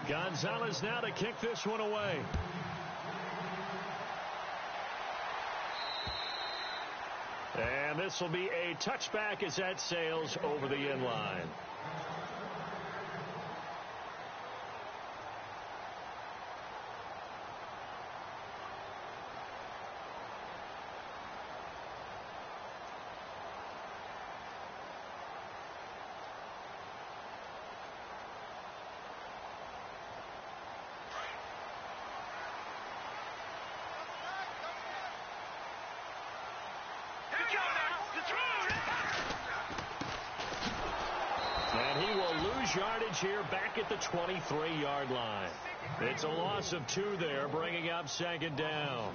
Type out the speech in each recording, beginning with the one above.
Gonzalez now to kick this one away. And this will be a touchback as that sails over the end line. And he will lose yardage here back at the 23-yard line. It's a loss of 2 there, bringing up second down.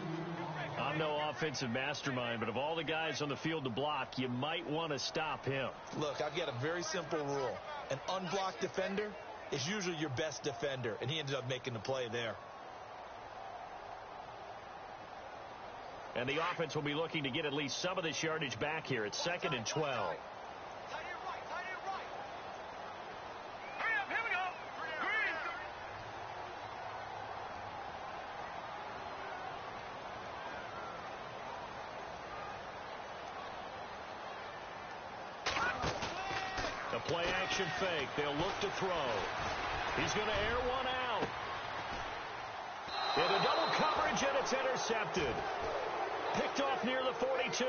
I'm no offensive mastermind, but of all the guys on the field to block, you might want to stop him. Look, I've got a very simple rule. An unblocked defender is usually your best defender, and he ended up making the play there. And the offense will be looking to get at least some of this yardage back here. It's 2nd and 12. The play action fake. They'll look to throw. He's going to air one out. Into double coverage, and it's intercepted. Picked off near the 42.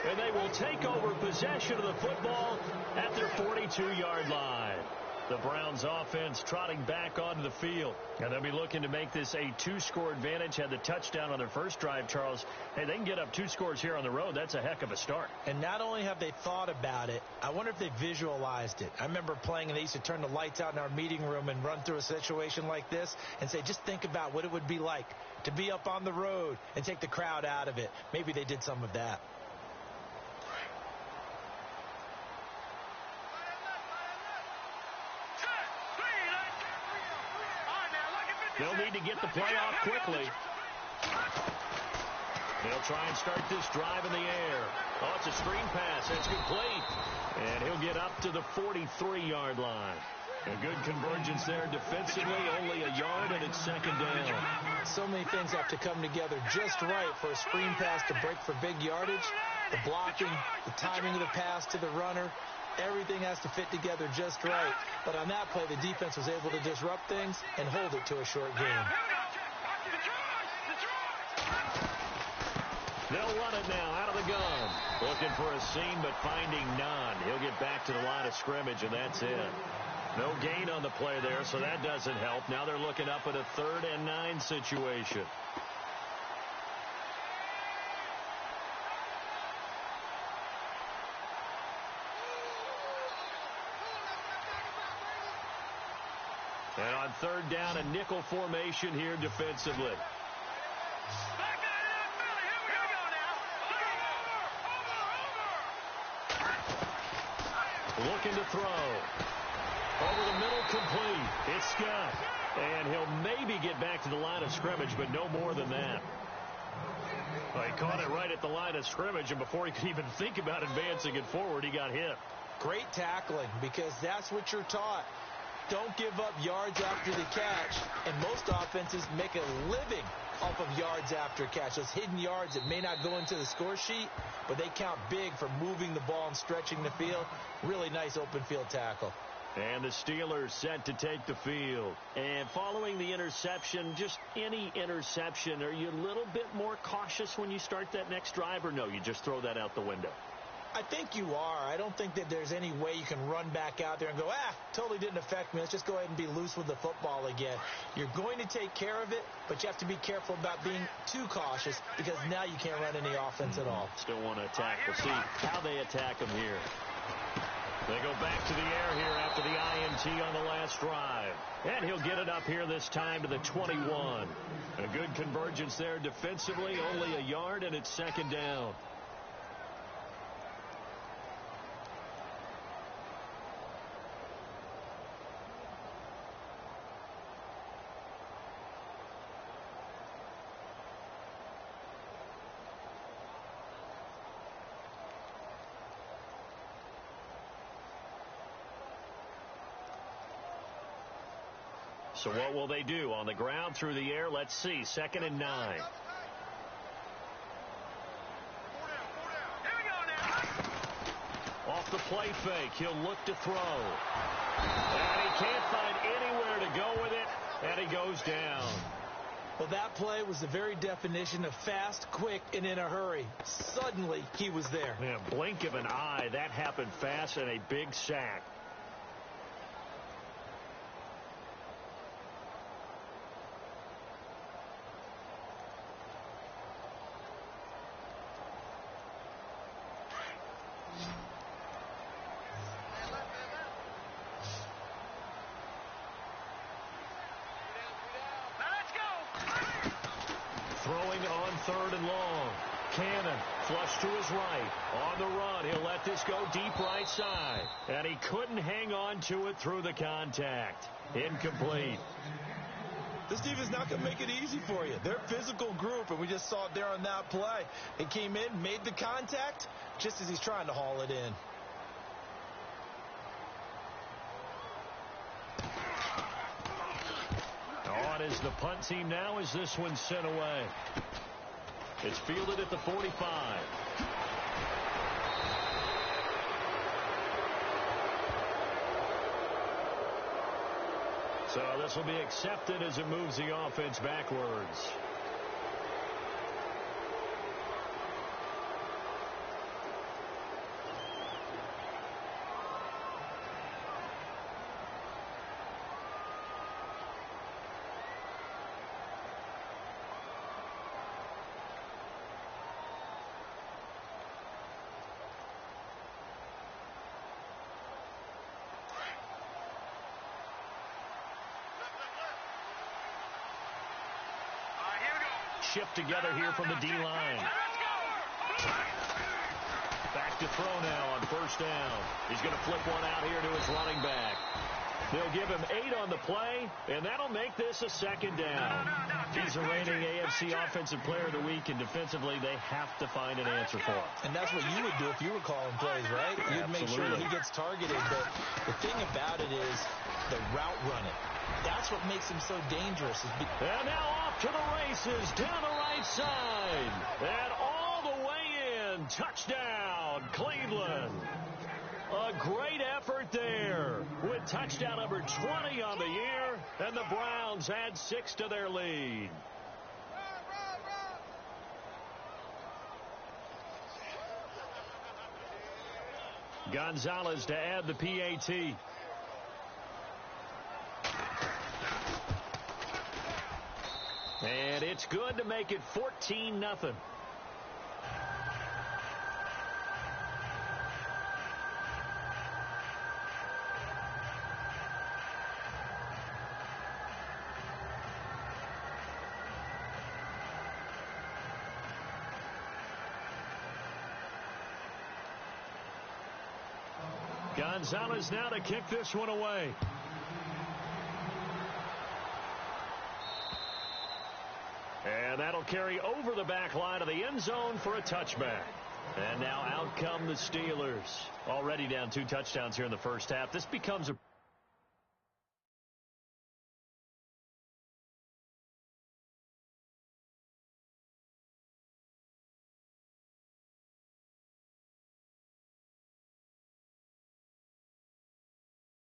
And they will take over possession of the football at their 42-yard line. The Browns offense trotting back onto the field. And they'll be looking to make this a 2-score advantage. Had the touchdown on their first drive, Charles. Hey, they can get up 2 scores here on the road. That's a heck of a start. And not only have they thought about it, I wonder if they visualized it. I remember playing, and they used to turn the lights out in our meeting room and run through a situation like this and say, just think about what it would be like to be up on the road and take the crowd out of it. Maybe they did some of that. They'll need to get the play off quickly. They'll try and start this drive in the air. Oh, it's a screen pass. That's complete. And he'll get up to the 43-yard line. A good convergence there defensively, only a yard, and it's 2nd down. So many things have to come together just right for a screen pass to break for big yardage. The blocking, the timing of the pass to the runner, everything has to fit together just right. But on that play, the defense was able to disrupt things and hold it to a short game. They'll run it now out of the gun. Looking for a seam, but finding none. He'll get back to the line of scrimmage, and that's it. No gain on the play there, so that doesn't help. Now they're looking up at a 3rd and 9 situation. And on 3rd down, a nickel formation here defensively. Looking to throw. Over the middle, complete. It's Scott. And he'll maybe get back to the line of scrimmage, but no more than that. Well, he caught it right at the line of scrimmage, and before he could even think about advancing it forward, he got hit. Great tackling, because that's what you're taught. Don't give up yards after the catch. And most offenses make a living off of yards after catch. Those hidden yards that may not go into the score sheet, but they count big for moving the ball and stretching the field. Really nice open field tackle. And the Steelers set to take the field. And following the interception, just any interception, are you a little bit more cautious when you start that next drive, or no, you just throw that out the window? I think you are. I don't think that there's any way you can run back out there and go, totally didn't affect me. Let's just go ahead and be loose with the football again. You're going to take care of it, but you have to be careful about being too cautious, because now you can't run any offense at all. Still want to attack. We'll see how they attack them here. They go back to the air here after the INT on the last drive. And he'll get it up here this time to the 21. A good convergence there defensively, only a yard, and it's 2nd down. So what will they do? On the ground, through the air, let's see. 2nd and 9. Off the play fake, he'll look to throw. And he can't find anywhere to go with it, and he goes down. Well, that play was the very definition of fast, quick, and in a hurry. Suddenly, he was there. Yeah, blink of an eye, that happened fast, and a big sack. Throwing on 3rd and long. Cannon, flush to his right. On the run, he'll let this go deep right side. And he couldn't hang on to it through the contact. Incomplete. This defense not going to make it easy for you. They're a physical group, and we just saw it there on that play. He came in, made the contact, just as he's trying to haul it in. On is the punt team now as this one's sent away. It's fielded at the 45. So this will be accepted as it moves the offense backwards. Shift together here from the D-line. Back to throw now on 1st down. He's going to flip one out here to his running back. They'll give him 8 on the play, and that'll make this a 2nd down. He's a reigning AFC Offensive Player of the Week, and defensively they have to find an answer for him. And that's what you would do if you were calling plays, right? You'd make sure that he gets targeted. But the thing about it is the route running. That's what makes him so dangerous. And now off to the races down the right side. And all the way in. Touchdown, Cleveland. A great effort there with touchdown number 20 on the year. And the Browns add 6 to their lead. Gonzalez to add the PAT. And it's good to make it 14-0. Gonzalez now to kick this one away. And that'll carry over the back line of the end zone for a touchback. And now out come the Steelers. Already down 2 touchdowns here in the first half. This becomes a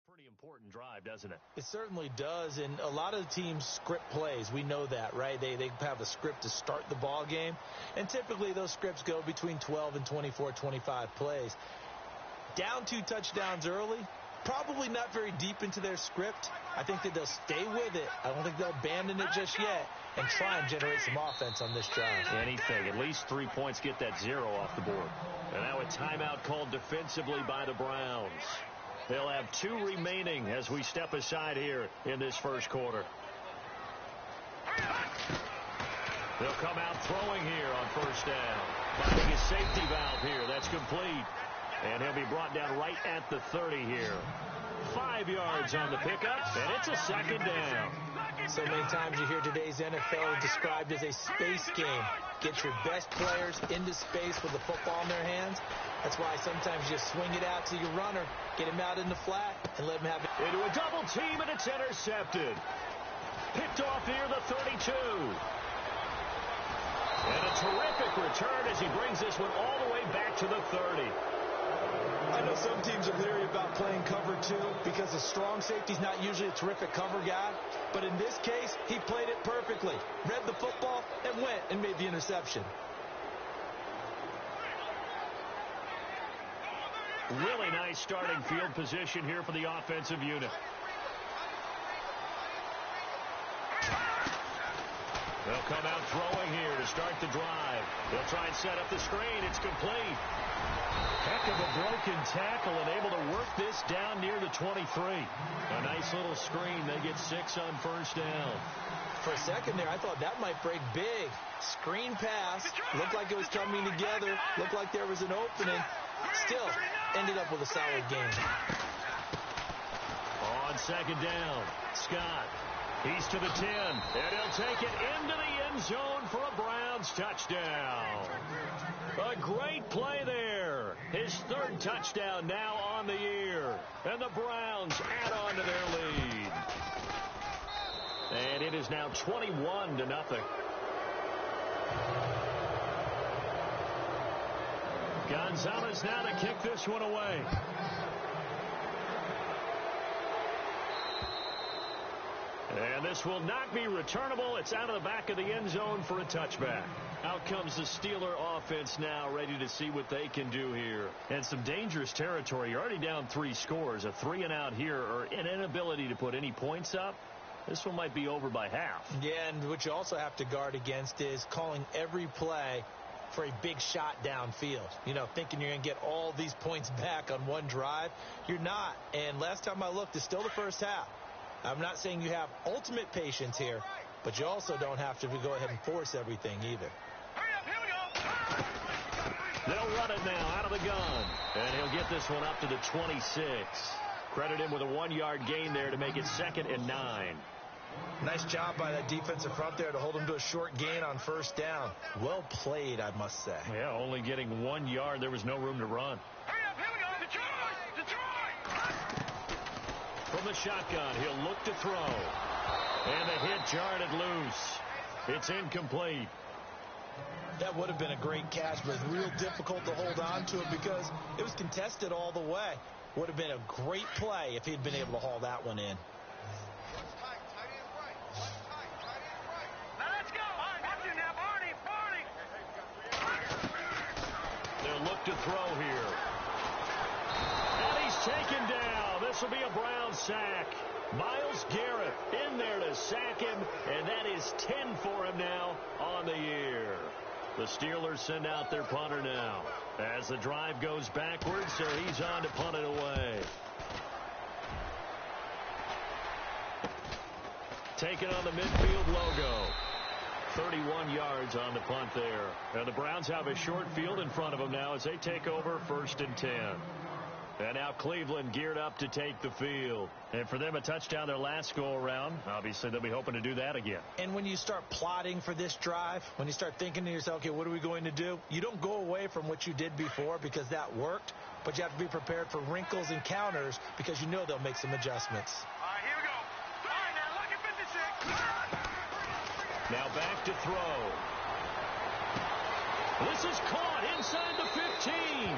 pretty important drive, doesn't it? It certainly does, and a lot of teams script plays. We know that, right? They have a script to start the ball game, and typically those scripts go between 12 and 24, 25 plays. Down 2 touchdowns early, probably not very deep into their script. I think that they'll stay with it. I don't think they'll abandon it just yet and try and generate some offense on this drive. Anything. At least 3 points, get that 0 off the board. And now a timeout called defensively by the Browns. They'll have 2 remaining as we step aside here in this first quarter. They'll come out throwing here on 1st down. Finding his safety valve here. That's complete. And he'll be brought down right at the 30 here. 5 yards on the pickup, and it's a 2nd down. So many times you hear today's NFL described as a space game. Get your best players into space with the football in their hands. That's why sometimes you just swing it out to your runner, get him out in the flat, and let him have it. Into a double team, and it's intercepted. Picked off near the 32. And a terrific return as he brings this one all the way back to the 30. I know some teams are leery about playing cover 2 because a strong safety's not usually a terrific cover guy. But in this case, he played it perfectly. Read the football and went and made the interception. Really nice starting field position here for the offensive unit. They'll come out throwing here to start the drive. They'll try and set up the screen. It's complete. Heck of a broken tackle and able to work this down near the 23. A nice little screen. They get 6 on first down. For a second there, I thought that might break big. Screen pass. Looked like it was coming together. Looked like there was an opening. Still, ended up with a solid game. On second down, Scott. He's to the 10, and he'll take it into the end zone for a Browns touchdown. A great play there. His 3rd touchdown now on the year. And the Browns add on to their lead. And it is now 21-0. Gonzalez now to kick this one away. And this will not be returnable. It's out of the back of the end zone for a touchback. Out comes the Steeler offense now, ready to see what they can do here. And some dangerous territory. You're already down 3 scores. A 3-and-out here, or an inability to put any points up. This one might be over by half. Yeah, and what you also have to guard against is calling every play for a big shot downfield. You know, thinking you're going to get all these points back on one drive. You're not. And last time I looked, it's still the first half. I'm not saying you have ultimate patience here, but you also don't have to go ahead and force everything either. They'll run it now out of the gun, and he'll get this one up to the 26. Credit him with a 1-yard gain there to make it 2nd and 9. Nice job by that defensive front there to hold him to a short gain on first down. Well played, I must say. Yeah, only getting 1 yard. There was no room to run. From the shotgun, he'll look to throw. And the hit jarred it loose. It's incomplete. That would have been a great catch, but it's real difficult to hold on to it because it was contested all the way. Would have been a great play if he'd been able to haul that one in. They'll look to throw here. And he's taken down. This will be a Brown sack. Myles Garrett in there to sack him, and that is 10 for him now on the year. The Steelers send out their punter now as the drive goes backwards, so he's on to punt it away. Taking on the midfield logo. 31 yards on the punt there. And the Browns have a short field in front of them now as they take over 1st and 10. And now Cleveland geared up to take the field. And for them, a touchdown their last go-around. Obviously, they'll be hoping to do that again. And when you start plotting for this drive, when you start thinking to yourself, okay, what are we going to do? You don't go away from what you did before because that worked, but you have to be prepared for wrinkles and counters because you know they'll make some adjustments. All right, here we go. All right, now, lucky 56. Now back to throw. This is caught inside the 15.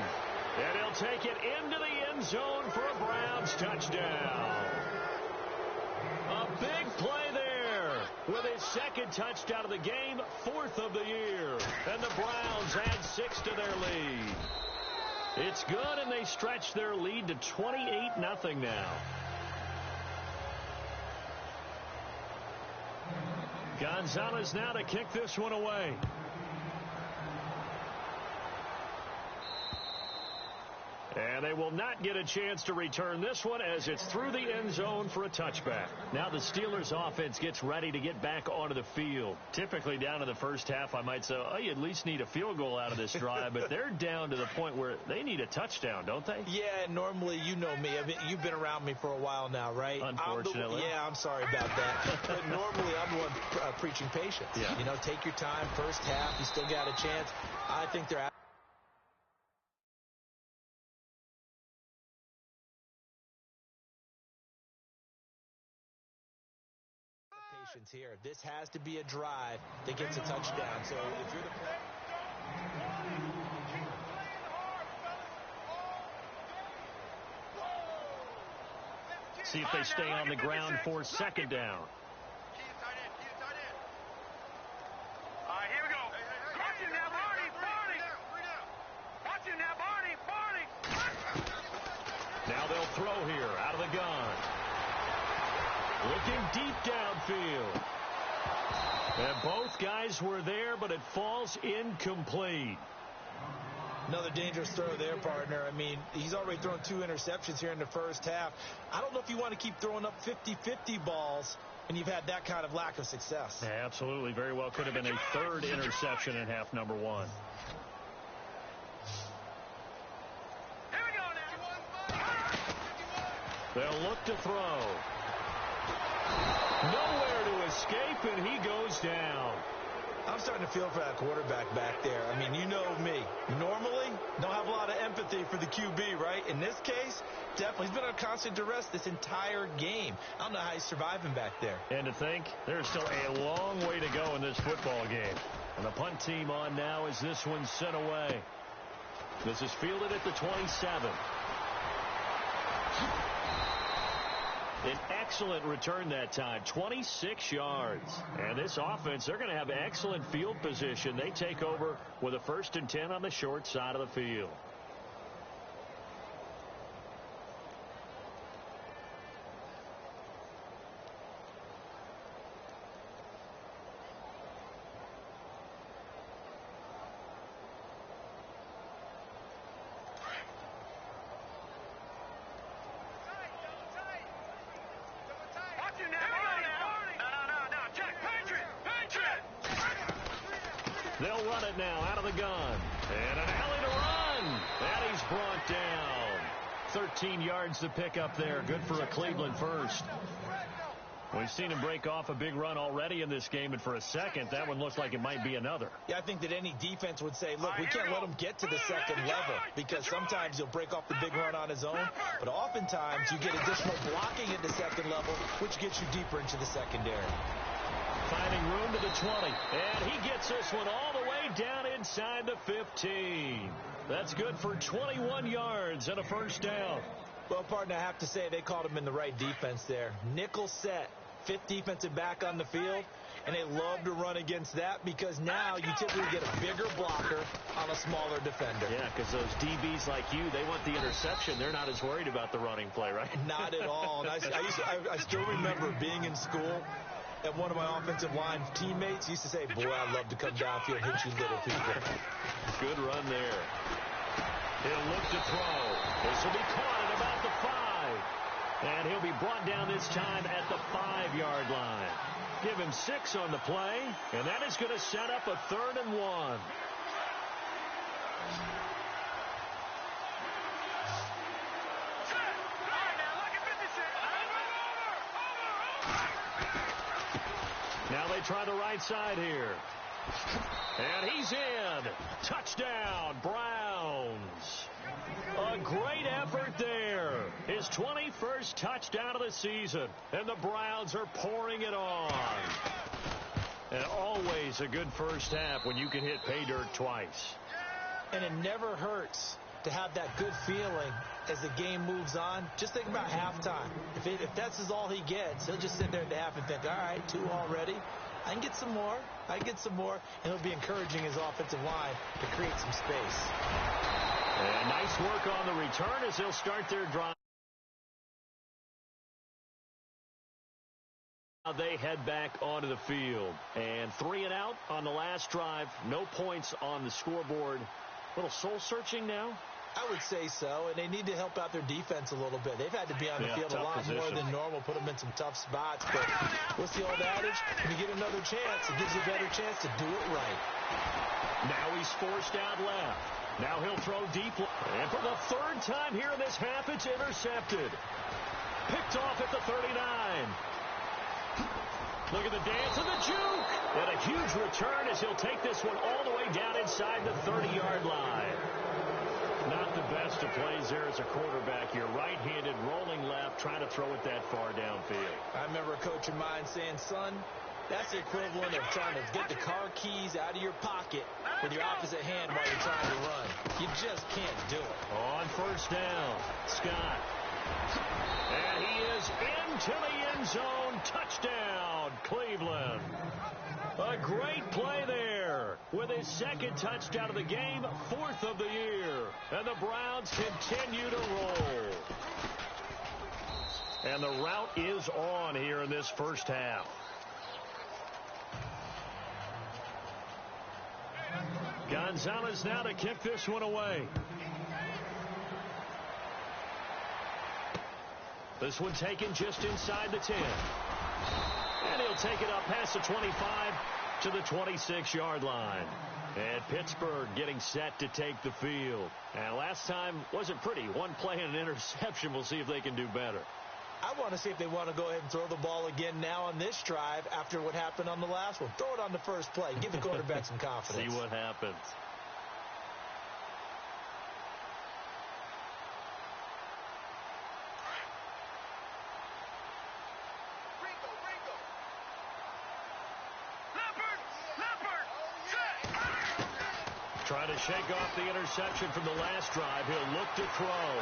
And he'll take it into the end zone for a Browns touchdown. A big play there with his 2nd touchdown of the game, 4th of the year. And the Browns add 6 to their lead. It's good, and they stretch their lead to 28-0 now. Gonzalez now to kick this one away. And they will not get a chance to return this one as it's through the end zone for a touchback. Now the Steelers offense gets ready to get back onto the field. Typically down in the first half, I might say, oh, you at least need a field goal out of this drive. But they're down to the point where they need a touchdown, don't they? Yeah, normally, you know me. I mean, you've been around me for a while now, right? Unfortunately. I'm sorry about that. But normally, I'm the one preaching patience. Yeah. You know, take your time. First half, you still got a chance. I think they're out. situations here. This has to be a drive that gets a touchdown. So if you're the see if they stay on the ground for second down. All right, here we go. Watch him now, Barney. Watch him now, Barney. Now they'll throw here out of the gun. Looking deep downfield. And both guys were there, but it falls incomplete. Another dangerous throw there, partner. I mean, he's already thrown 2 interceptions here in the first half. I don't know if you want to keep throwing up 50-50 balls and you've had that kind of lack of success. Yeah, absolutely. Very well could have been a third interception in half number 1. Here we go now. They'll look to throw. Nowhere to escape, and he goes down. I'm starting to feel for that quarterback back there. I mean, you know me. Normally, don't have a lot of empathy for the QB, right? In this case, definitely. He's been on constant duress this entire game. I don't know how he's surviving back there. And to think, there's still a long way to go in this football game. And the punt team on now as this one's sent away. This is fielded at the 27. An excellent return that time, 26 yards. And this offense, they're going to have excellent field position. They take over with a 1st and 10 on the short side of the field. They'll run it now out of the gun. And an alley to run. And he's brought down. 13 yards to pick up there. Good for a Cleveland first. We've seen him break off a big run already in this game, and for a second, that one looked like it might be another. Yeah, I think that any defense would say, look, we can't let him get to the second level, because sometimes he'll break off the big run on his own, but oftentimes you get additional blocking at the second level, which gets you deeper into the secondary. Finding room to the 20, and he gets this one all the way down inside the 15. That's good for 21 yards and a first down. Well, partner, I have to say they called him in the right defense there. Nickel set, 5th defensive back on the field, and they love to run against that because now you typically get a bigger blocker on a smaller defender. Yeah, because those DBs like you, they want the interception. They're not as worried about the running play, right? Not at all. And I still remember being in school, and one of my offensive line teammates used to say, boy, I'd love to come downfield and hit you little people. Good run there. He'll look to throw. This will be caught at about the 5. And he'll be brought down this time at the 5-yard line. Give him 6 on the play, and that is going to set up a 3rd and 1. Now they try the right side here. And he's in. Touchdown, Browns. A great effort there. His 21st touchdown of the season. And the Browns are pouring it on. And always a good first half when you can hit pay dirt twice. And it never hurts to have that good feeling as the game moves on. Just think about halftime. If that's all he gets, he'll just sit there at the half and think, all right, 2 already. I can get some more. And he'll be encouraging his offensive line to create some space. And nice work on the return as they'll start their drive. Now they head back onto the field. And 3 and out on the last drive. No points on the scoreboard. A little soul-searching now? I would say so, and they need to help out their defense a little bit. They've had to be on the field a lot more than normal, put them in some tough spots. But what's the old adage? When you get another chance, it gives you a better chance to do it right. Now he's forced out left. Now he'll throw deep. And for the 3rd time here in this half, it's intercepted. Picked off at the 39. Look at the dance and the juke. And a huge return as he'll take this one all the way down inside the 30-yard line. Not the best of plays there as a quarterback. You're right-handed, rolling left, trying to throw it that far downfield. I remember a coach of mine saying, son, That's the equivalent of trying to get the car keys out of your pocket with your opposite hand while you're trying to run. You just can't do it. On first down, Scott. And he is into the end zone. Touchdown, Cleveland. A great play there with his second touchdown of the game, fourth of the year. And the Browns continue to roll. And the route is on here in this first half. Gonzalez now to kick this one away. This one taken just inside the 10. And he'll take it up past the 25 to the 26-yard line. And Pittsburgh getting set to take the field. And last time wasn't pretty. One play and an interception. We'll see if they can do better. I want to see if they want to go ahead and throw the ball again now on this drive after what happened on the last one. Throw it on the first play. Give the quarterback some confidence. See what happens. Trying to shake off the interception from the last drive. He'll look to throw.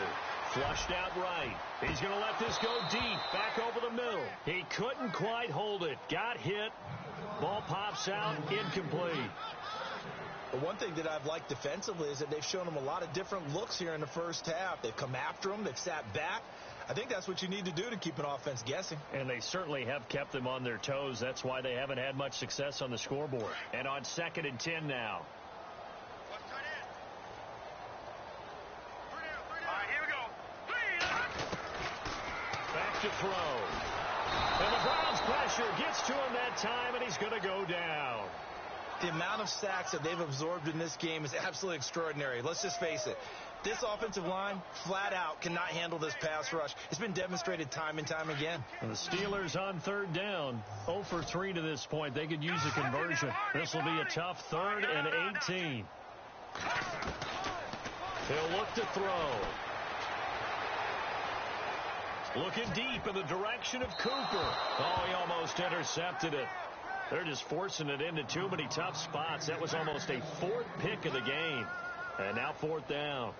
Flushed out right. He's going to let this go deep. Back over the middle. He couldn't quite hold it. Got hit. Ball pops out. Incomplete. But one thing that I've liked defensively is that they've shown him a lot of different looks here in the first half. They've come after him. They've sat back. I think that's what you need to do to keep an offense guessing. And they certainly have kept them on their toes. That's why they haven't had much success on the scoreboard. And on 2nd and 10 now. Back to throw. And the Browns pressure gets to him that time, and he's going to go down. The amount of sacks that they've absorbed in this game is absolutely extraordinary. Let's just face it. This offensive line, flat out, cannot handle this pass rush. It's been demonstrated time and time again. And the Steelers on 3rd down, 0 for 3 to this point. They could use a conversion. This will be a tough 3rd and 18. He'll look to throw. Looking deep in the direction of Cooper. Oh, he almost intercepted it. They're just forcing it into too many tough spots. That was almost a 4th pick of the game. And now 4th down.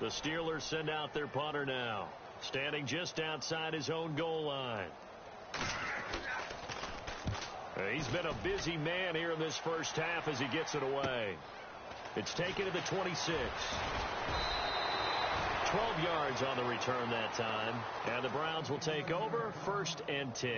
The Steelers send out their punter now. Standing just outside his own goal line. He's been a busy man here in this first half as he gets it away. It's taken to the 26. 12 yards on the return that time. And the Browns will take over 1st and 10.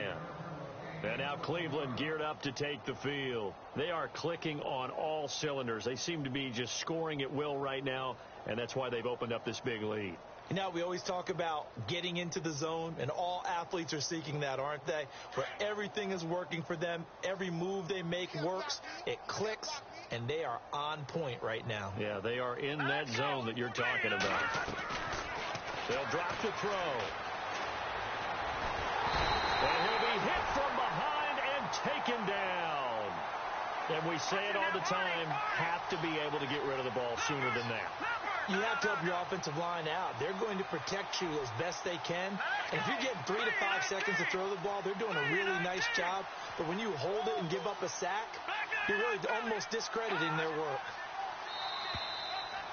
And now Cleveland geared up to take the field. They are clicking on all cylinders. They seem to be just scoring at will right now, and that's why they've opened up this big lead. You know, we always talk about getting into the zone, and all athletes are seeking that, aren't they? Where everything is working for them. Every move they make works. It clicks, and they are on point right now. Yeah, they are in that zone that you're talking about. They'll drop the throw. And he'll be hit from behind and taken down. And we say it all the time, have to be able to get rid of the ball sooner than that. You have to help your offensive line out. They're going to protect you as best they can. And if you get 3 to 5 seconds to throw the ball, they're doing a really nice job. But when you hold it and give up a sack, you're really almost discrediting their work.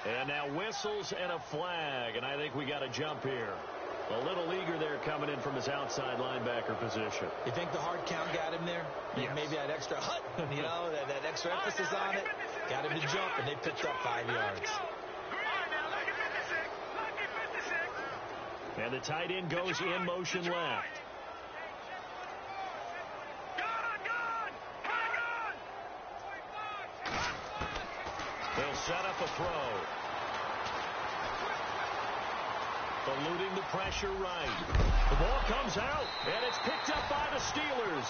And now whistles and a flag. And I think we got a jump here. A little eager there coming in from his outside linebacker position. You think the hard count got him there? Yes. Maybe that extra that extra emphasis on it. Got him to jump, and they picked up 5 yards. And the tight end goes in motion left. They'll set up a throw. Eluding the pressure right. The ball comes out, and it's picked up by the Steelers.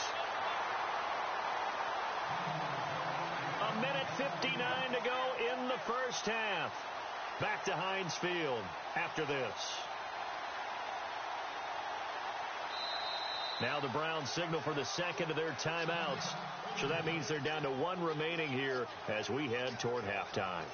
1:59 to go in the first half. Back to Heinz Field after this. Now the Browns signal for the second of their timeouts. So that means they're down to 1 remaining here as we head toward halftime.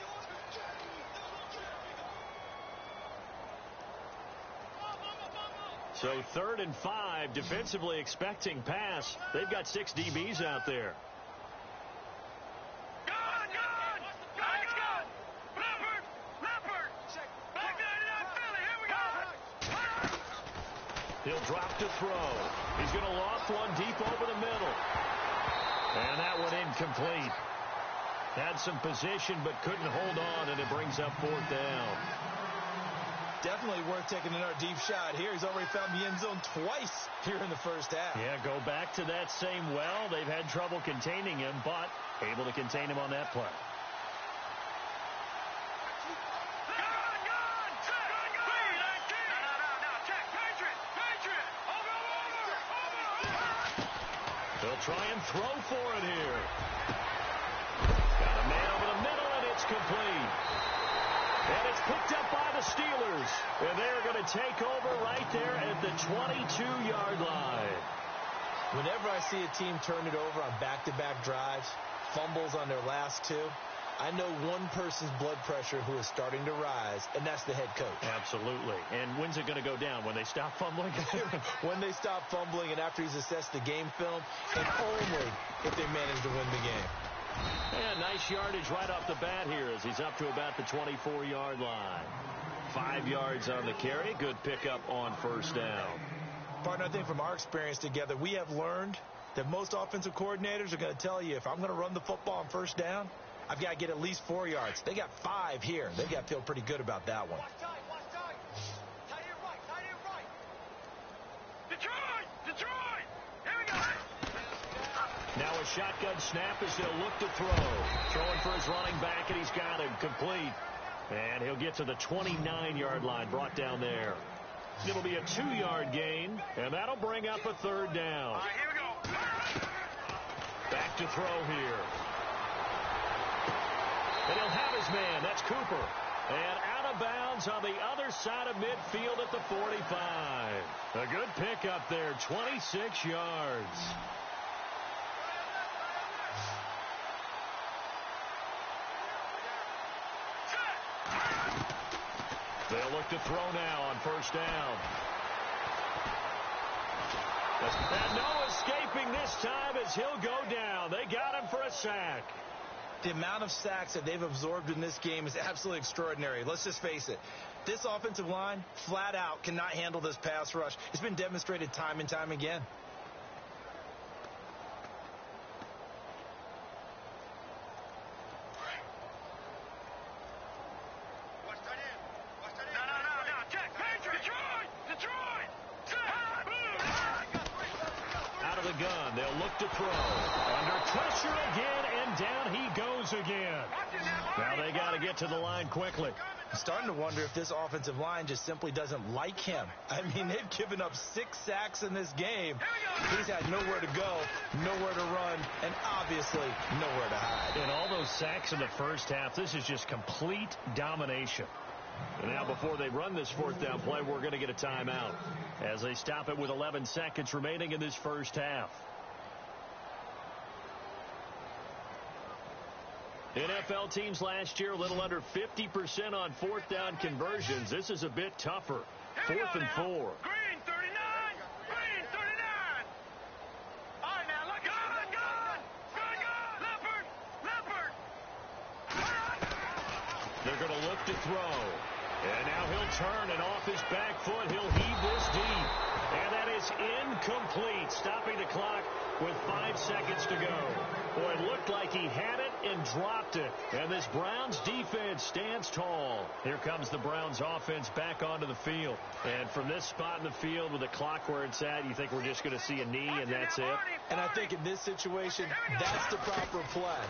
So 3rd and 5, defensively expecting pass. They've got 6 DBs out there. He'll drop to throw. He's going to loft one deep over the middle. And that one incomplete. Had some position but couldn't hold on, and it brings up 4th down. Definitely worth taking another deep shot here. He's already found the end zone twice here in the first half. Yeah, go back to that same well. They've had trouble containing him, but able to contain him on that play. They'll try and throw for it here. Got a man over the middle, and it's complete. And it's picked up by the Steelers. And they're going to take over right there at the 22-yard line. Whenever I see a team turn it over on back-to-back drives, fumbles on their last 2, I know one person's blood pressure who is starting to rise, and that's the head coach. Absolutely. And when's it going to go down? When they stop fumbling? When they stop fumbling and after he's assessed the game film, and only if they manage to win the game. And nice yardage right off the bat here as he's up to about the 24-yard line. 5 yards on the carry. Good pickup on 1st down. Partner, I think from our experience together, we have learned that most offensive coordinators are going to tell you, if I'm going to run the football on 1st down, I've got to get at least 4 yards. They got 5 here. They got to feel pretty good about that one. Detroit! Here we go! Now a shotgun snap as they'll look to throw. Throwing for his running back, and he's got him complete. And he'll get to the 29-yard line, brought down there. It'll be a 2-yard gain, and that'll bring up a 3rd down. All right, here we go. Back to throw here. And he'll have his man. That's Cooper. And out of bounds on the other side of midfield at the 45. A good pickup there, 26 yards. They'll look to throw now on 1st down. And no escaping this time as he'll go down. They got him for a sack. The amount of sacks that they've absorbed in this game is absolutely extraordinary. Let's just face it. This offensive line, flat out, cannot handle this pass rush. It's been demonstrated time and time again. Out of the gun, they'll look to throw. Under pressure again, and down he goes again. Now they got to get to the line quickly. I'm starting to wonder if this offensive line just simply doesn't like him. I mean, they've given up 6 sacks in this game. He's had nowhere to go, nowhere to run, and obviously nowhere to hide. And all those sacks in the first half, this is just complete domination. And now before they run this 4th down play, we're going to get a timeout as they stop it with 11 seconds remaining in this first half. NFL teams last year a little under 50% on 4th down conversions. This is a bit tougher. 4th and 4. Green 39! Green 39! All right, now look at gun! Leopard! They're going to look to throw. And now he'll turn, and off his back foot, he'll heave this deep. And that is incomplete, stopping the clock with 5 seconds to go. Boy, it looked like he had it and dropped it. And this Browns defense stands tall. Here comes the Browns offense back onto the field. And from this spot in the field with the clock where it's at, you think we're just going to see a knee and that's it? And I think in this situation, that's the proper play.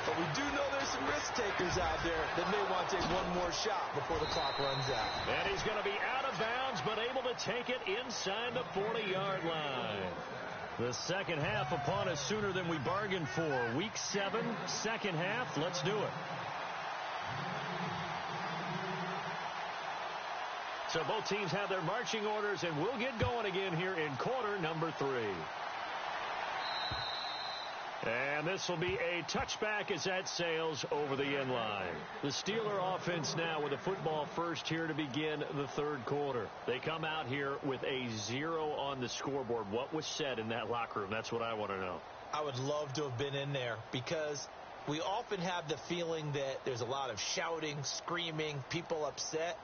But we do know there's some risk takers out there that may want to take one more shot before the clock runs out. And he's going to be out of bounds, but able to take it inside the 40-yard line. The second half upon us sooner than we bargained for. Week 7, second half. Let's do it. So both teams have their marching orders, and we'll get going again here in quarter number 3. And this will be a touchback as that sails over the end line. The Steeler offense now with a football first here to begin the third quarter. They come out here with a 0 on the scoreboard. What was said in that locker room? That's what I want to know. I would love to have been in there because we often have the feeling that there's a lot of shouting, screaming, people upset.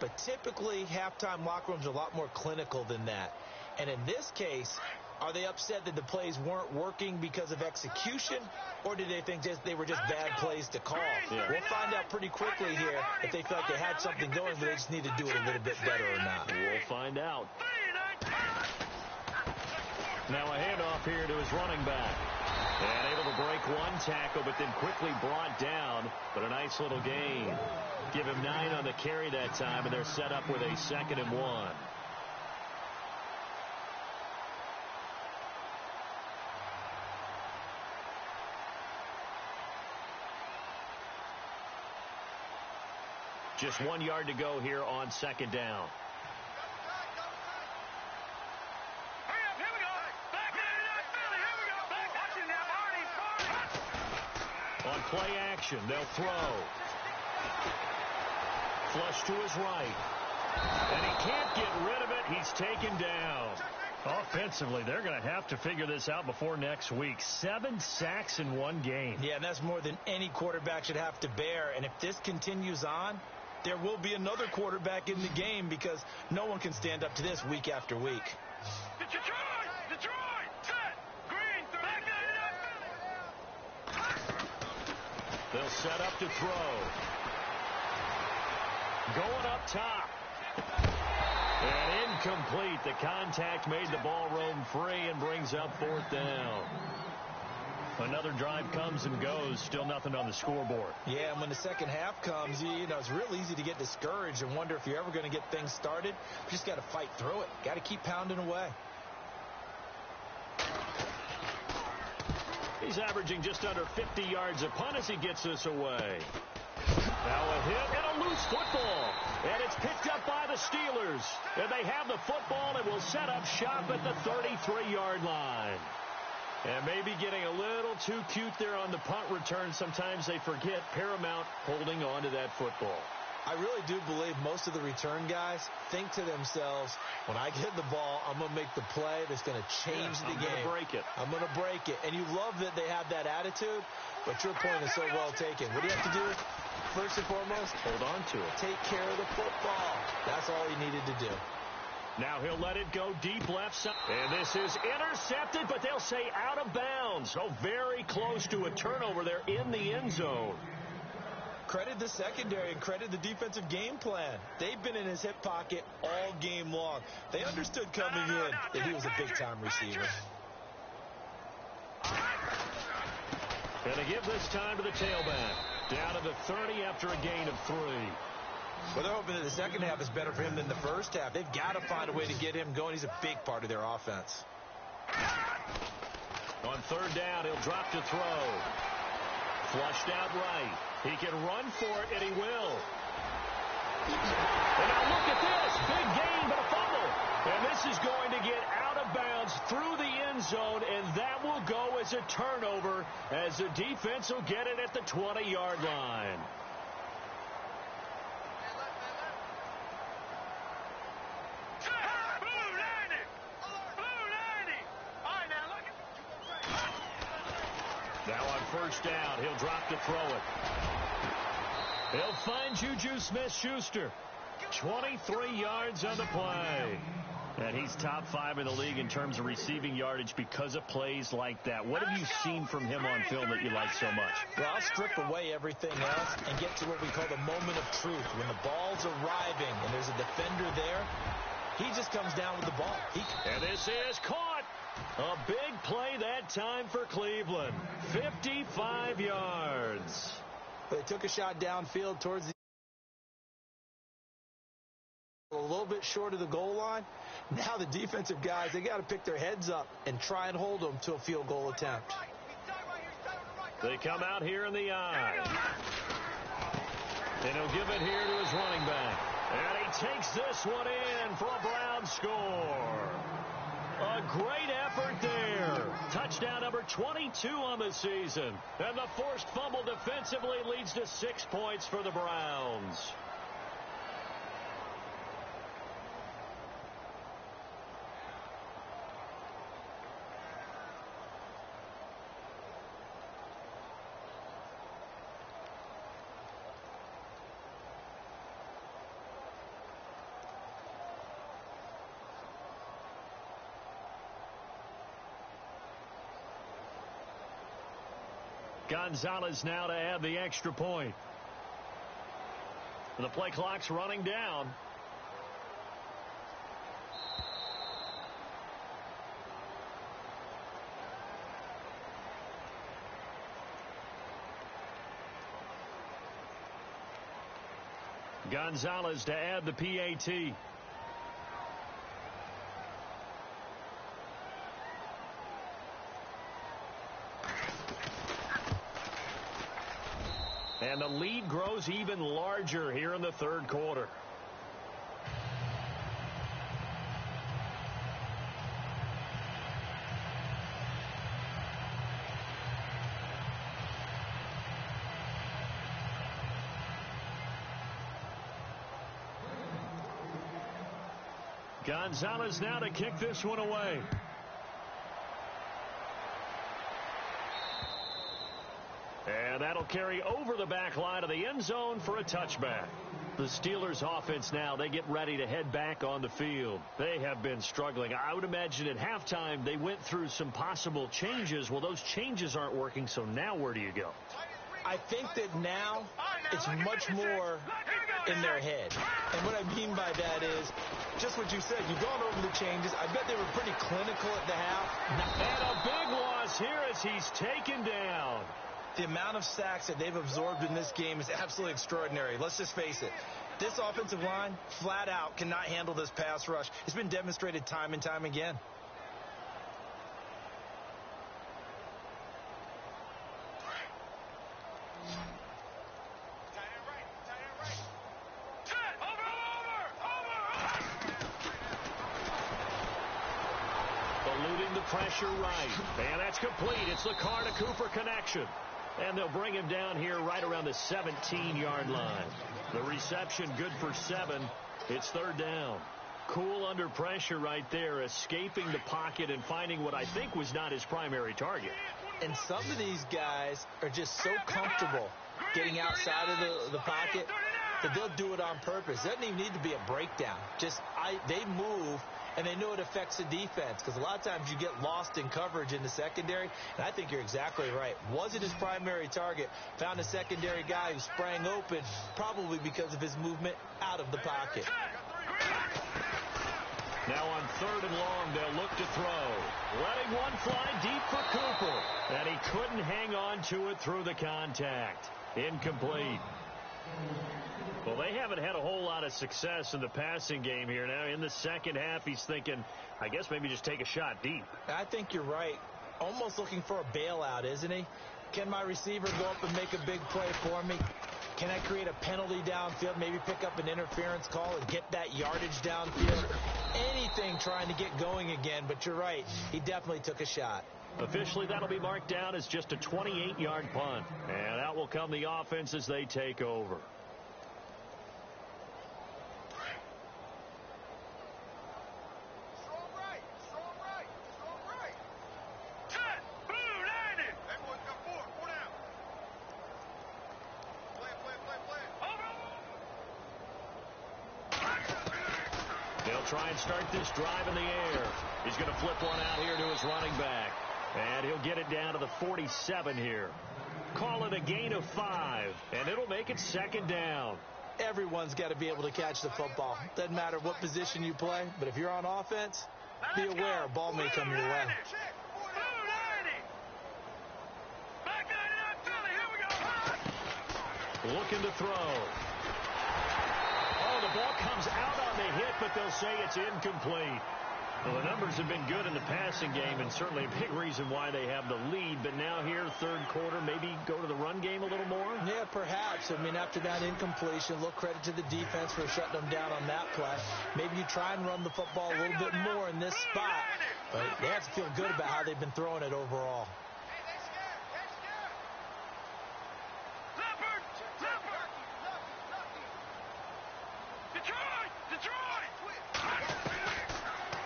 But typically, halftime locker rooms are a lot more clinical than that. And in this case, are they upset that the plays weren't working because of execution, or did they think they were just bad plays to call? Yeah. We'll find out pretty quickly here if they feel like they had something going, but they just need to do it a little bit better or not. We'll find out. Now a handoff here to his running back. And able to break one tackle, but then quickly brought down. But a nice little gain. Give him 9 on the carry that time, and they're set up with a 2nd and 1. Just 1 yard to go here on 2nd down. On play action, they'll throw. Flush to his right. And he can't get rid of it. He's taken down. Offensively, they're going to have to figure this out before next week. 7 sacks in one game. Yeah, and that's more than any quarterback should have to bear. And if this continues on, there will be another quarterback in the game because no one can stand up to this week after week. Detroit, set, green, back They'll set up to throw. Going up top. And incomplete. The contact made the ball roam free and brings up 4th down. Another drive comes and goes. Still nothing on the scoreboard. Yeah, and when the second half comes, you know, it's real easy to get discouraged and wonder if you're ever going to get things started. You just got to fight through it. Got to keep pounding away. He's averaging just under 50 yards a punt as he gets this away. Now a hit and a loose football. And it's picked up by the Steelers. And they have the football and will set up shop at the 33-yard line. And maybe getting a little too cute there on the punt return. Sometimes they forget Paramount holding on to that football. I really do believe most of the return guys think to themselves, when I get the ball, I'm going to make the play that's going to change the game. I'm going to break it. I'm going to break it. And you love that they have that attitude, but your point is so well taken. What do you have to do? First and foremost, hold on to it. Take care of the football. That's all he needed to do. Now he'll let it go deep left side. And this is intercepted, but they'll say out of bounds. So very close to a turnover there in the end zone. Credit the secondary and credit the defensive game plan. They've been in his hip pocket all game long. They understood coming in that he was a big-time receiver. And they give this time to the tailback. Down to the 30 after a gain of 3. Well, they're hoping that the second half is better for him than the first half. They've got to find a way to get him going. He's a big part of their offense. On 3rd down, he'll drop to throw. Flushed out right. He can run for it, and he will. And now look at this. Big gain, but a fumble. And this is going to get out of bounds through the end zone, and that will go as a turnover as the defense will get it at the 20-yard line. Now on 1st down, he'll drop to throw it. He'll find Juju Smith-Schuster. 23 yards on the play. And he's top 5 in the league in terms of receiving yardage because of plays like that. What have you seen from him on film that you like so much? Well, I'll strip away everything else and get to what we call the moment of truth. When the ball's arriving and there's a defender there, he just comes down with the ball. And this is caught. A big play that time for Cleveland. 55 yards. They took a shot downfield towards the a little bit short of the goal line. Now the defensive guys, they got to pick their heads up and try and hold them to a field goal attempt. They come out here in the eye. And he'll give it here to his running back. And he takes this one in for a Brown score. A great effort there. Touchdown. touchdown number 22 on the season. And the forced fumble defensively leads to 6 points for the Browns. Gonzalez now to add the extra point. The play clock's running down. Gonzalez to add the PAT. And the lead grows even larger here in the third quarter. Gonzalez now to kick this one away. And that'll carry over the back line of the end zone for a touchback. The Steelers offense now, they get ready to head back on the field. They have been struggling. I would imagine at halftime they went through some possible changes. Well, those changes aren't working, so now where do you go? I think that now it's much more in their head. And what I mean by that is just what you said. You've gone over the changes. I bet they were pretty clinical at the half. And a big loss here as he's taken down. The amount of sacks that they've absorbed in this game is absolutely extraordinary. Let's just face it. This offensive line, flat out, cannot handle this pass rush. It's been demonstrated time and time again. Eluding the pressure right. And that's complete. It's the Carr to Cooper connection. And they'll bring him down here right around the 17-yard line. The reception good for 7. It's third down. Cool under pressure right there, escaping the pocket and finding what I think was not his primary target. And some of these guys are just so comfortable getting outside of the pocket that they'll do it on purpose. It doesn't even need to be a breakdown. They move, and they know it affects the defense because a lot of times you get lost in coverage in the secondary, and I think you're exactly right. Wasn't his primary target. Found a secondary guy who sprang open, probably because of his movement out of the pocket. Now on third and long, they'll look to throw. Letting one fly deep for Cooper. And he couldn't hang on to it through the contact. Incomplete. Well, they haven't had a whole lot of success in the passing game here. Now, in the second half, he's thinking, I guess maybe just take a shot deep. I think you're right. Almost looking for a bailout, isn't he? Can my receiver go up and make a big play for me? Can I create a penalty downfield, maybe pick up an interference call and get that yardage downfield? Anything trying to get going again, but you're right. He definitely took a shot. Officially, that'll be marked down as just a 28-yard punt. And out will come the offense as they take over. Try and start this drive in the air. He's going to flip one out here to his running back. And he'll get it down to the 47 here. Call it a gain of 5, and it'll make it second down. Everyone's got to be able to catch the football. Doesn't matter what position you play, but if you're on offense, be aware a ball may come your way. Looking to throw. The ball comes out on the hit, but they'll say it's incomplete. Well, the numbers have been good in the passing game, and certainly a big reason why they have the lead. But now here, third quarter, maybe go to the run game a little more? Yeah, perhaps. I mean, after that incompletion, a little credit to the defense for shutting them down on that play. Maybe you try and run the football a little bit more in this spot. But they have to feel good about how they've been throwing it overall.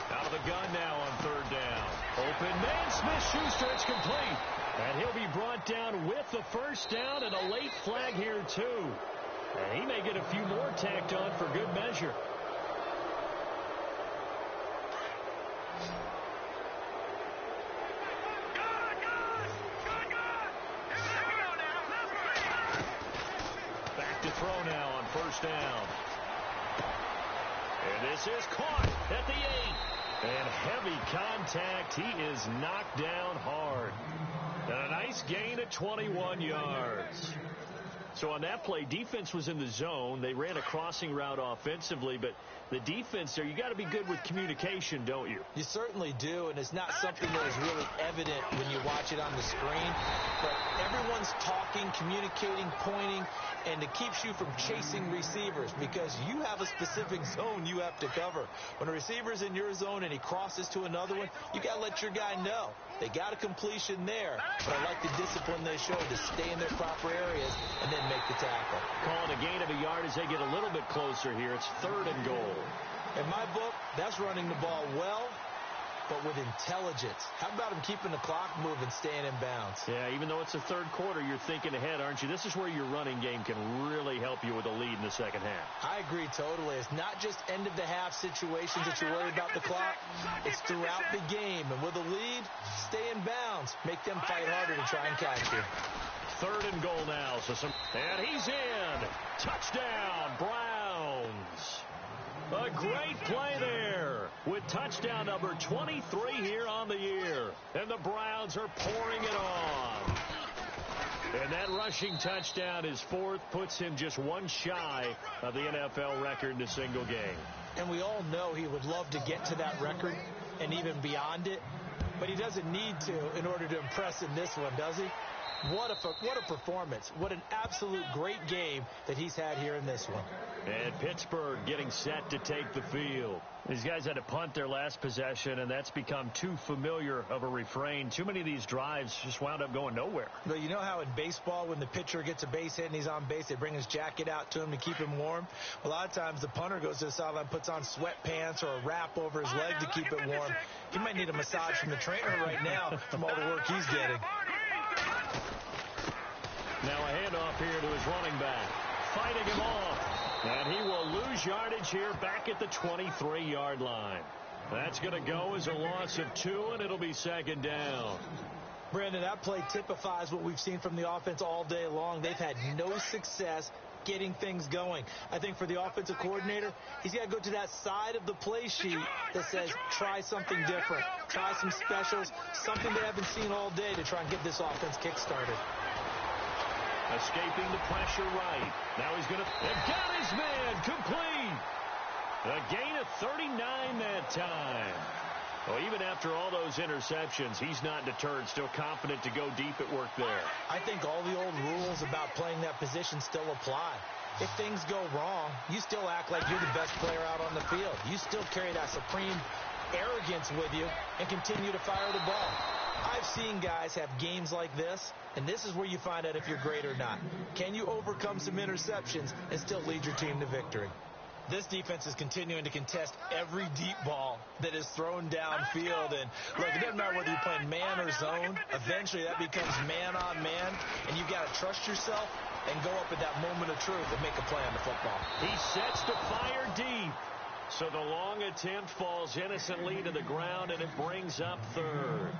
Out of the gun now on third down. Open man, Smith-Schuster, it's complete. And he'll be brought down with the first down and a late flag here, too. And he may get a few more tacked on for good measure. Back to throw now on first down. And this is caught at the 8. And heavy contact. He is knocked down hard. And a nice gain of 21 yards. So on that play, defense was in the zone. They ran a crossing route offensively, but the defense there, you got to be good with communication, don't you? You certainly do, and it's not something that is really evident when you watch it on the screen. But everyone's talking, communicating, pointing, and it keeps you from chasing receivers because you have a specific zone you have to cover. When a receiver's in your zone and he crosses to another one, you got to let your guy know. They got a completion there, but I like the discipline they showed to stay in their proper areas and then make the tackle. Calling a gain of a yard as they get a little bit closer here. It's 3rd and goal. In my book, that's running the ball well, but with intelligence. How about him keeping the clock moving, staying in bounds? Yeah, even though it's the third quarter, you're thinking ahead, aren't you? This is where your running game can really help you with a lead in the second half. I agree totally. It's not just end-of-the-half situations that you worry about the clock. It's throughout the game. And with a lead, stay in bounds. Make them fight harder to try and catch you. 3rd and goal now. And he's in. Touchdown, Browns. A great play there with touchdown number 23 here on the year. And the Browns are pouring it on. And that rushing touchdown, his 4th, puts him just one shy of the NFL record in a single game. And we all know he would love to get to that record and even beyond it. But he doesn't need to in order to impress in this one, does he? What a performance. What an absolute great game that he's had here in this one. And Pittsburgh getting set to take the field. These guys had to punt their last possession, and that's become too familiar of a refrain. Too many of these drives just wound up going nowhere. But you know how in baseball, when the pitcher gets a base hit and he's on base, they bring his jacket out to him to keep him warm? A lot of times the punter goes to the sideline, puts on sweatpants or a wrap over his leg to keep it warm. He might need a massage from the trainer right now from all the work he's getting. Now a handoff here to his running back. Fighting him off. And he will lose yardage here back at the 23-yard line. That's going to go as a loss of 2, and it'll be 2nd down. Brandon, that play typifies what we've seen from the offense all day long. They've had no success getting things going. I think for the offensive coordinator, he's got to go to that side of the play sheet that says try something different. Try some specials, something they haven't seen all day to try and get this offense kick-started. Escaping the pressure right. Now he's going to... And got his man complete. A gain of 39 that time. Well, even after all those interceptions, he's not deterred. Still confident to go deep at work there. I think all the old rules about playing that position still apply. If things go wrong, you still act like you're the best player out on the field. You still carry that supreme arrogance with you and continue to fire the ball. I've seen guys have games like this, and this is where you find out if you're great or not. Can you overcome some interceptions and still lead your team to victory? This defense is continuing to contest every deep ball that is thrown downfield. And look, it doesn't matter whether you're playing man or zone. Eventually that becomes man on man, and you've got to trust yourself and go up at that moment of truth and make a play on the football. He sets to fire deep. So the long attempt falls innocently to the ground, and it brings up 3rd.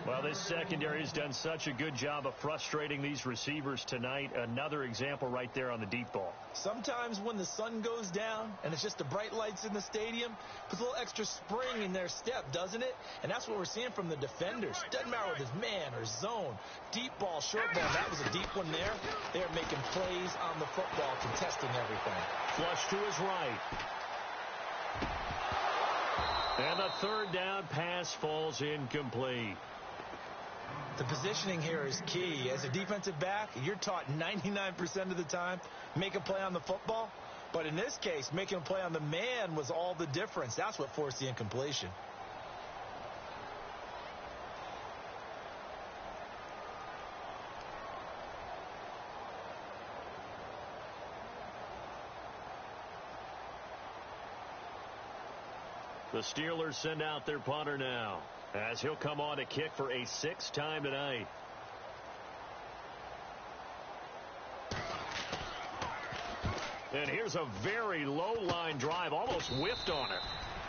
Well, this secondary has done such a good job of frustrating these receivers tonight. Another example right there on the deep ball. Sometimes when the sun goes down and it's just the bright lights in the stadium, puts a little extra spring in their step, doesn't it? And that's what we're seeing from the defenders. Doesn't matter whether it's man or zone. Deep ball, short ball. That was a deep one there. They're making plays on the football, contesting everything. Flush to his right. And the third down pass falls incomplete. The positioning here is key. As a defensive back, you're taught 99% of the time, make a play on the football. But in this case, making a play on the man was all the difference. That's what forced the incompletion. The Steelers send out their punter now, as he'll come on to kick for a sixth time tonight. And here's a very low-line drive, almost whiffed on it.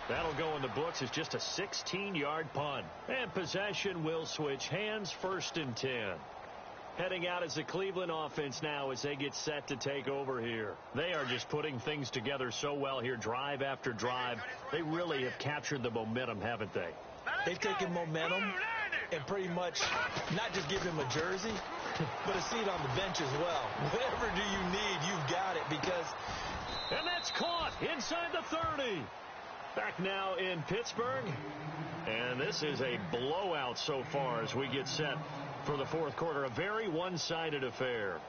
That'll go in the books as just a 16-yard punt. And possession will switch hands, 1st and 10. Heading out as the Cleveland offense now as they get set to take over here. They are just putting things together so well here, drive after drive. They really have captured the momentum, haven't they? They've taken momentum and pretty much not just give him a jersey, but a seat on the bench as well. Whatever do you need, you've got it because... And that's caught inside the 30. Back now in Pittsburgh. And this is a blowout so far as we get set for the fourth quarter. A very one-sided affair.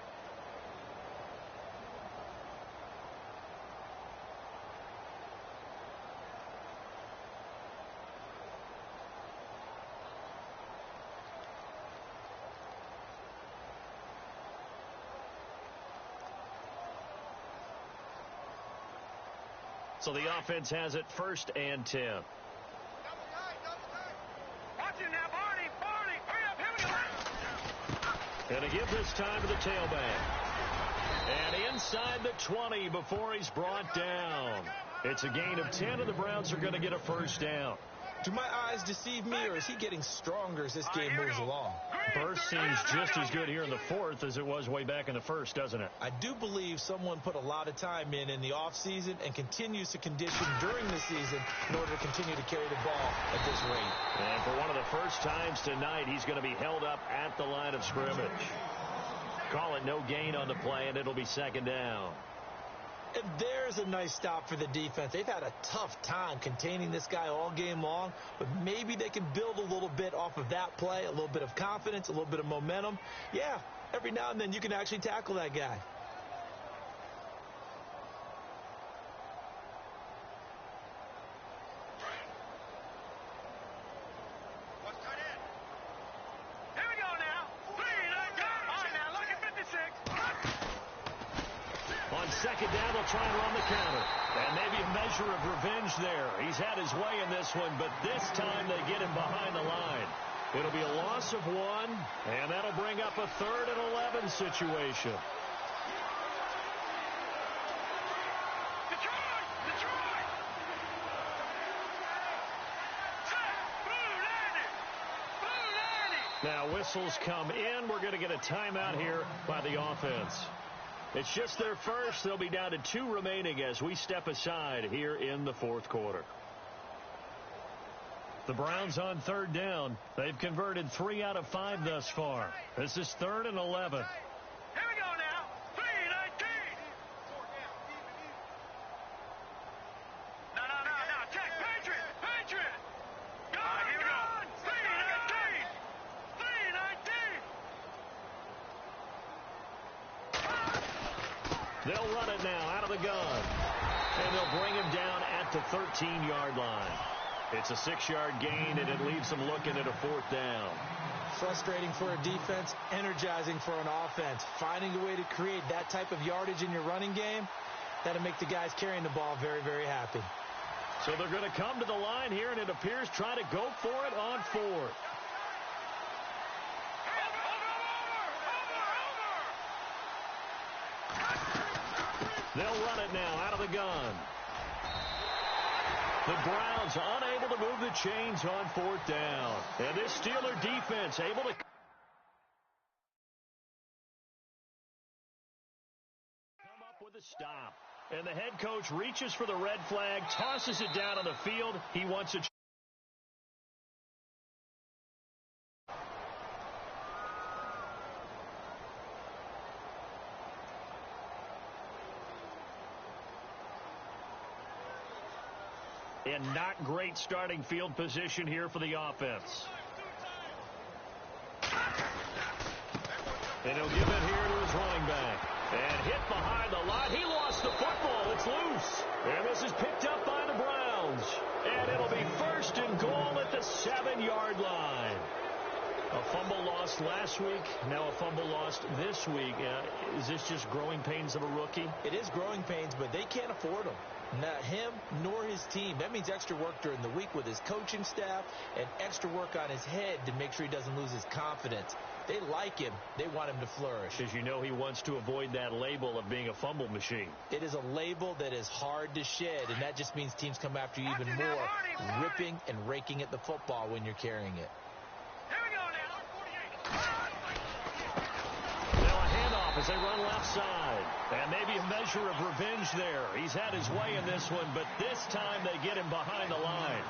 So the offense has it 1st and 10. Watch it now, Barney. Barney, hurry up. Here we go. And a give this time to the tailback. And inside the 20 before he's brought down. It's a gain of 10, and the Browns are going to get a first down. Do my eyes deceive me, or is he getting stronger as this game moves along? Burst seems just as good here in the fourth as it was way back in the first, doesn't it? I do believe someone put a lot of time in the offseason and continues to condition during the season in order to continue to carry the ball at this rate. And for one of the first times tonight, he's going to be held up at the line of scrimmage. Call it no gain on the play, and it'll be 2nd down. And there's a nice stop for the defense. They've had a tough time containing this guy all game long, but maybe they can build a little bit off of that play, a little bit of confidence, a little bit of momentum. Yeah, every now and then you can actually tackle that guy. Here we go now. 3, 9, all right, now, look at 56. On 2nd down, they'll try and run the counter. And maybe a measure of revenge there. He's had his way in this one, but this time they get him behind the line. It'll be a loss of 1, and that'll bring up a 3rd and 11 situation. Detroit! Detroit! Set! Blue landing! Blue landing! Now whistles come in. We're going to get a timeout here by the offense. It's just their first. They'll be down to 2 remaining as we step aside here in the fourth quarter. The Browns on 3rd down. They've converted 3 out of 5 thus far. This is 3rd and 11. Here we go now. 3, 19. No. Check. Patriot. Gun. 3, 19. 3, 19. They'll run it now out of the gun. And they'll bring him down at the 13-yard line. It's a 6-yard gain, and it leaves them looking at a 4th down. Frustrating for a defense, energizing for an offense. Finding a way to create that type of yardage in your running game, that'll make the guys carrying the ball very, very happy. So they're going to come to the line here, and it appears try to go for it on 4th. They'll run it now out of the gun. The Browns unable to move the chains on 4th down. And this Steeler defense able to come up with a stop. And the head coach reaches for the red flag, tosses it down on the field. He wants it. And not great starting field position here for the offense. And he'll give it here to his running back. And hit behind the line. He lost the football. It's loose. And this is picked up by the Browns. And it'll be 1st and goal at the 7-yard line. A fumble lost last week, now a fumble lost this week. Is this just growing pains of a rookie? It is growing pains, but they can't afford them. Not him nor his team. That means extra work during the week with his coaching staff and extra work on his head to make sure he doesn't lose his confidence. They like him. They want him to flourish. Because you know he wants to avoid that label of being a fumble machine. It is a label that is hard to shed, and that just means teams come after you even more, ripping and raking at the football when you're carrying it. Now a handoff as they run left side. And maybe a measure of revenge there. He's had his way in this one, but this time they get him behind the line.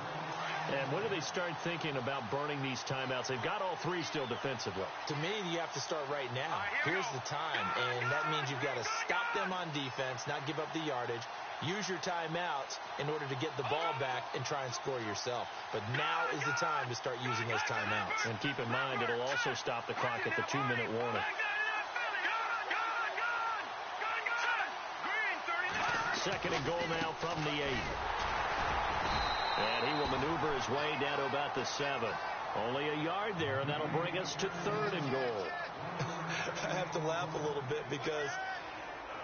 And when do they start thinking about burning these timeouts? They've got all 3 still defensively. To me, you have to start right now. Here's the time, and that means you've got to stop them on defense, not give up the yardage. Use your timeouts in order to get the ball back and try and score yourself. But now is the time to start using those timeouts. And keep in mind, it'll also stop the clock at the 2-minute warning. 2nd and goal now from the 8. And he will maneuver his way down to about the 7. Only a yard there, and that'll bring us to 3rd and goal. I have to laugh a little bit because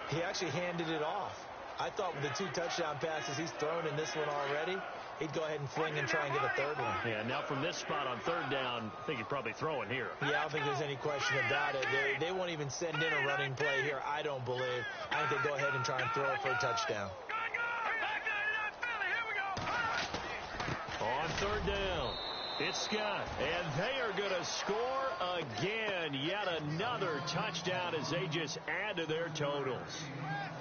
he actually handed it off. I thought with the 2 touchdown passes he's thrown in this one already, he'd go ahead and fling and try and get a 3rd one. Yeah, now from this spot on 3rd down, I think he'd probably throw it here. Yeah, I don't think there's any question about it. They won't even send in a running play here, I don't believe. I think they go ahead and try and throw it for a touchdown. On 3rd down, it's Scott, and they are going to score again. Yet another touchdown as they just add to their totals.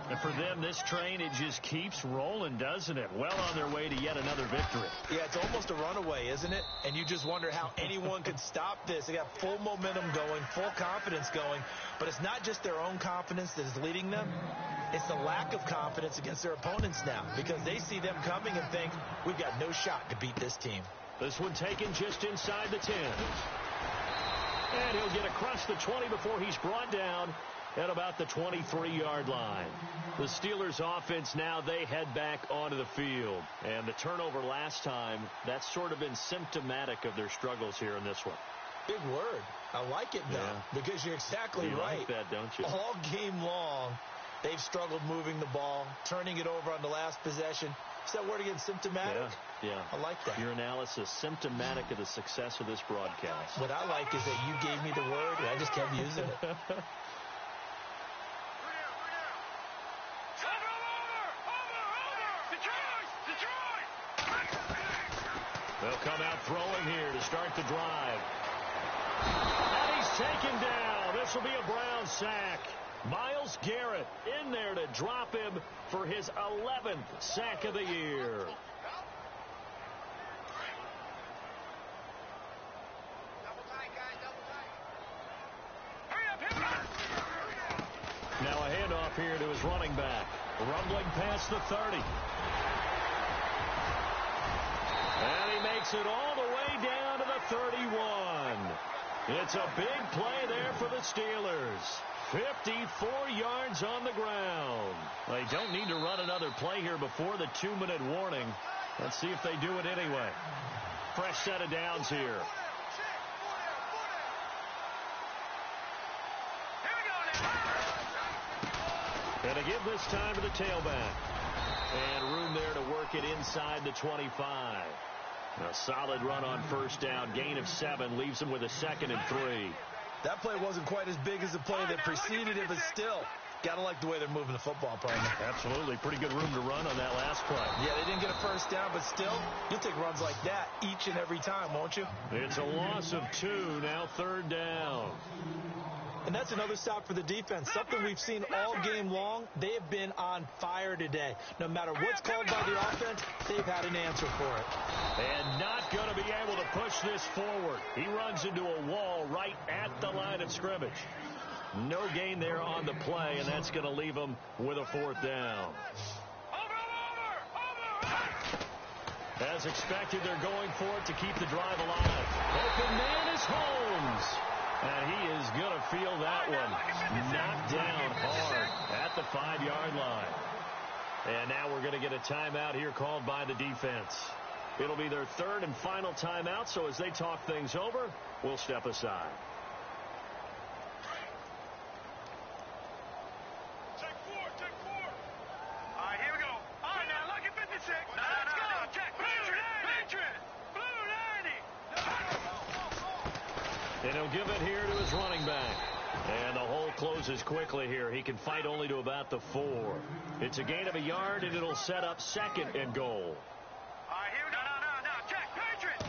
And for them, this train, it just keeps rolling, doesn't it? Well on their way to yet another victory. Yeah, it's almost a runaway, isn't it? And you just wonder how anyone could stop this. They got full momentum going, full confidence going. But it's not just their own confidence that is leading them. It's the lack of confidence against their opponents now because they see them coming and think, we've got no shot to beat this team. This one taken just inside the 10. And he'll get across the 20 before he's brought down at about the 23-yard line. The Steelers offense now, they head back onto the field. And the turnover last time, that's sort of been symptomatic of their struggles here in this one. Big word. I like it, though, because you're exactly right. You like that, don't you? All game long, they've struggled moving the ball, turning it over on the last possession. Is that word again, symptomatic? Yeah. I like that. Your analysis, symptomatic of the success of this broadcast. What I like is that you gave me the word, and I just kept using it. They'll come out throwing here to start the drive. And he's taken down. This will be a Brown sack. Myles Garrett in there to drop him for his 11th sack of the year. Now a handoff here to his running back. Rumbling past the 30. And he makes it all the way down to the 31. It's a big play there for the Steelers. 54 yards on the ground. They don't need to run another play here before the 2-minute warning. Let's see if they do it anyway. Fresh set of downs here. And again this time to the tailback. And room there to work it inside the 25. A solid run on 1st down. Gain of 7 leaves them with a 2nd and 3. That play wasn't quite as big as the play that preceded it, but still, got to like the way they're moving the football, partner. Absolutely. Pretty good room to run on that last play. Yeah, they didn't get a 1st down, but still, you'll take runs like that each and every time, won't you? It's a loss of 2, now 3rd down. And that's another stop for the defense. Something we've seen all game long. They have been on fire today. No matter what's called by the offense, they've had an answer for it. And not going to be able to push this forward. He runs into a wall right at the line of scrimmage. No gain there on the play, and that's going to leave him with a 4th down. As expected, they're going for it to keep the drive alive. Open man is Holmes. And he is going to feel that one knocked down hard at the 5-yard line. And now we're going to get a timeout here called by the defense. It'll be their third and final timeout, so as they talk things over, we'll step aside. Take four. All right, here we go. All right, now look at 56. Now let's go. Check. Patriot. Blue 90. And he'll give it here to his running back. And the hole closes quickly here. He can fight only to about the 4. It's a gain of a yard, and it'll set up second and goal. All right, here we go. No. Check. Patriot.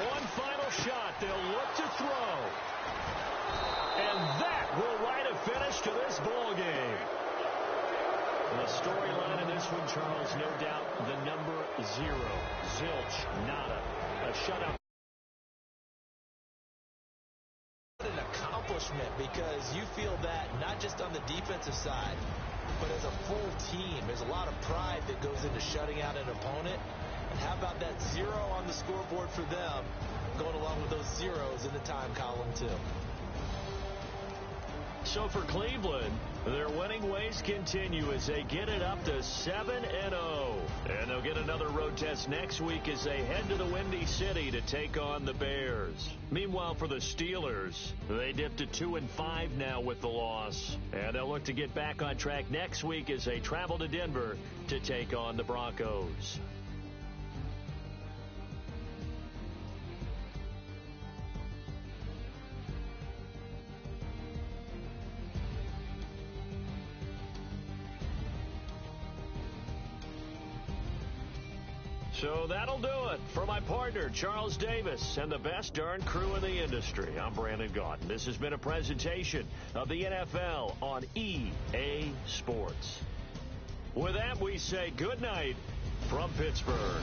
One final shot. They'll look to throw. And that will write a finish to this ball game. The storyline in this one, Charles, no doubt the number 0. Zilch, nada. A shutout. What an accomplishment, because you feel that not just on the defensive side, but as a full team. There's a lot of pride that goes into shutting out an opponent. And how about that 0 on the scoreboard for them, going along with those zeros in the time column, too. So for Cleveland, their winning ways continue as they get it up to 7-0. And they'll get another road test next week as they head to the Windy City to take on the Bears. Meanwhile, for the Steelers, they dip to 2-5 now with the loss. And they'll look to get back on track next week as they travel to Denver to take on the Broncos. So that'll do it. For my partner, Charles Davis, and the best darn crew in the industry, I'm Brandon Gaudin. This has been a presentation of the NFL on EA Sports. With that, we say good night from Pittsburgh.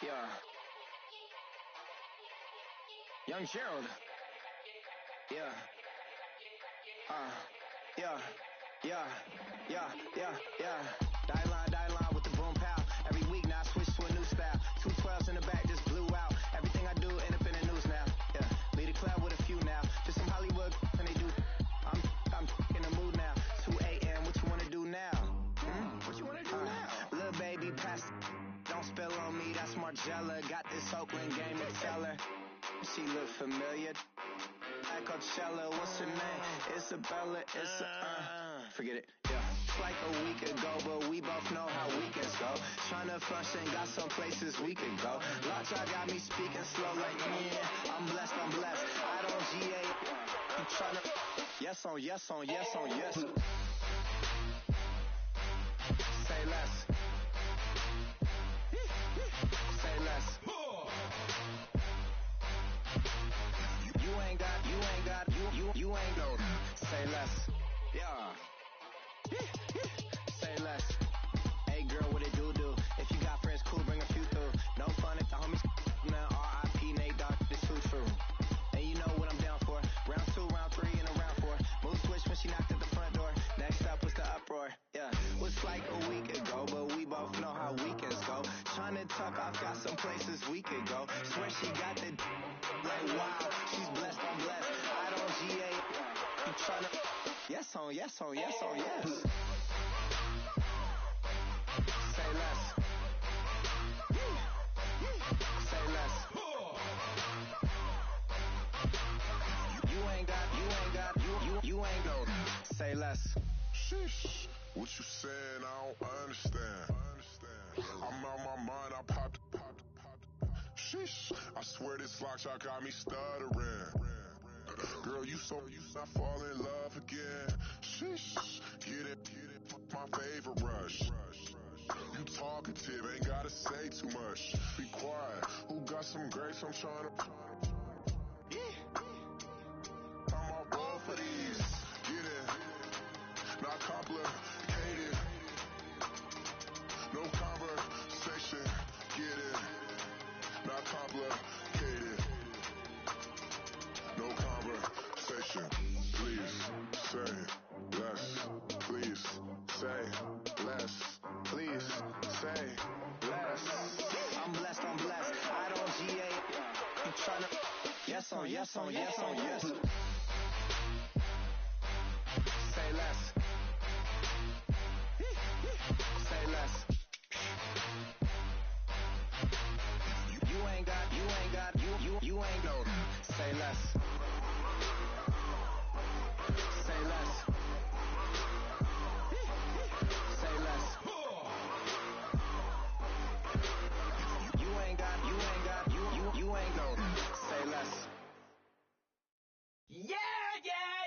Yeah. Young Gerald. Yeah. Yeah. Die line with the boom pow. Every week now I switch to a new style. 212s in the back just blew out. Everything I do end up in the news now. Yeah. Lead a club with a few now. Just some Hollywood and they do. I'm in the mood now. 2 a.m. What you wanna do now? What you wanna do now? Little baby pass. Don't spill on me. That's Margella. Got this Oakland game to tell her. She look familiar. At Coachella, what's her name? Isabella, forget it, yeah. It's like a week ago, but we both know how weekends go. Tryna function, got some places we could go. Watch, I got me speaking slow like, yeah, I'm blessed. I don't GA, I'm tryna, yes on yes. Say less. Say less. You ain't no. Say less. Yeah. Say less. Hey girl, what it do? If you got friends, cool, bring a few through. No fun if the homies. Now R.I.P. Nate Dogg, this too true. And you know what I'm down for. Round 2, round 3, and a round 4. Mood switch when she knocked at the front door. Next up was the uproar. Yeah, was like a week ago, but we both know how weekends go. Tryna tuck off, got some places we could go. Swear she got the like wow, she's blessed. I don't GA. You tryna yes on yes. Say less. Say less. You ain't no. Say less. Sheesh, what you saying? I don't understand. I'm out my mind, I popped. Sheesh, I swear this lock shot got me stuttering. Girl, you I fall in love again. Sheesh, get it, my favorite rush. You talkative, ain't gotta say too much. Be quiet, who got some grapes? I'm tryna. I'm all roll for these. Get it, not complicated. No conversation, get it, not complicated. No conversation, please say less. Please say less. Please say less. I'm blessed. I don't GA. You tryna yes on yes. Say less. Say less. You ain't no. Say less. Say less. Say less. You ain't no. Say less. Yeah!